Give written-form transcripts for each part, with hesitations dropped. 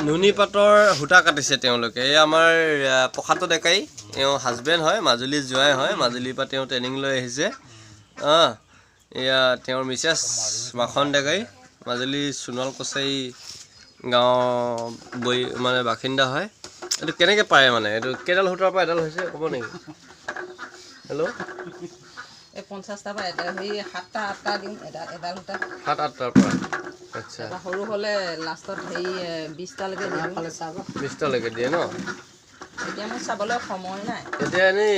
নুনি পাতৰ সূতা কাটিছে তেওঁলোকে। এই আমাৰ প্ৰসাদ ডেকাই এওঁ হাজবেণ্ড হয়, মাজুলী জোৱাই হয়, মাজুলীৰ পৰা তেওঁ ট্ৰেইনিং লৈ আহিছে। এয়া তেওঁৰ মিছেছ মাখন ডেকাই, মাজুলী সোণোৱাল কছাৰী গাঁও মানে বাসিন্দা হয়। এইটো কেনেকৈ পাৰে মানে, এইটো কেইডাল সূতাৰ পৰা এডাল হৈছে ক'ব নেকি? হেল্ল', এই 50টাৰ পৰা এটা হেৰি 7টা 8টা দিম এডাল সূতা 7-8টাৰ পৰা। আচ্ছা, সৰু হ'লে লাষ্টত হেৰি 20টালৈকে দিম। 20টালৈকে দিয়ে ন? এতিয়া মোৰ চাবলৈ সময় নাই। এতিয়া এনেই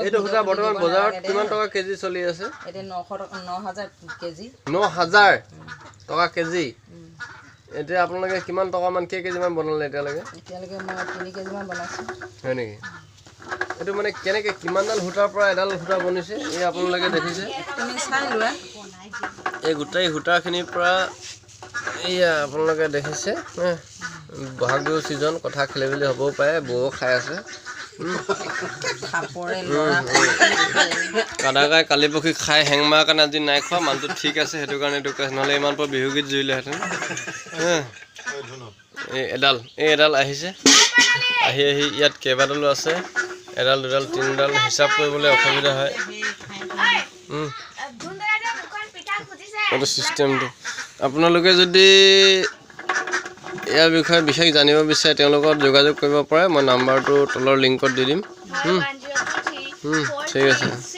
এইটো সূতা বৰ্তমান বজাৰত কিমান টকা কেজি চলি আছে? এতিয়া 9,000 কেজি। 9,000 টকা কেজি। এতিয়া আপোনালোকে কিমান টকামান কেজিমান বনালে এতিয়ালৈকে? এতিয়ালৈকে মই 3 কেজিমান বনাইছোঁ। হয় নেকি? এইটো মানে কেনেকৈ কিমানডাল সূতাৰ পৰা এডাল সূতা বনিছে এই আপোনালোকে দেখিছে? তুমি চাই লোৱা। এই গোটেই সূতাখিনিৰ পৰা এইয়া আপোনালোকে দেখিছে। বহাগ বিহু ছিজন, কথা খেলি মেলি হ'বও পাৰে, বৌও খাই আছে। কাদাকাই কালি পক্ষী খাই হেংমাৰ কাৰণে আজি নাই খোৱা, মানুহটো ঠিক আছে, সেইটো কাৰণে এইটো কৈছে, নহ'লে ইমান পৰা বিহুগীত জুৰিলেহেঁতেন। এই এডাল আহিছে, আহি ইয়াত কেইবাডালো আছে, এডাল 2ডাল 3ডাল হিচাপ কৰিবলৈ অসুবিধা হয়। এইটো চিষ্টেমটো আপোনালোকে যদি ইয়াৰ বিষয়ে বিশেষ জানিব বিচাৰে তেওঁলোকৰ যোগাযোগ কৰিব পাৰে। মই নাম্বাৰটো তলৰ লিংকত দি দিম। ঠিক আছে।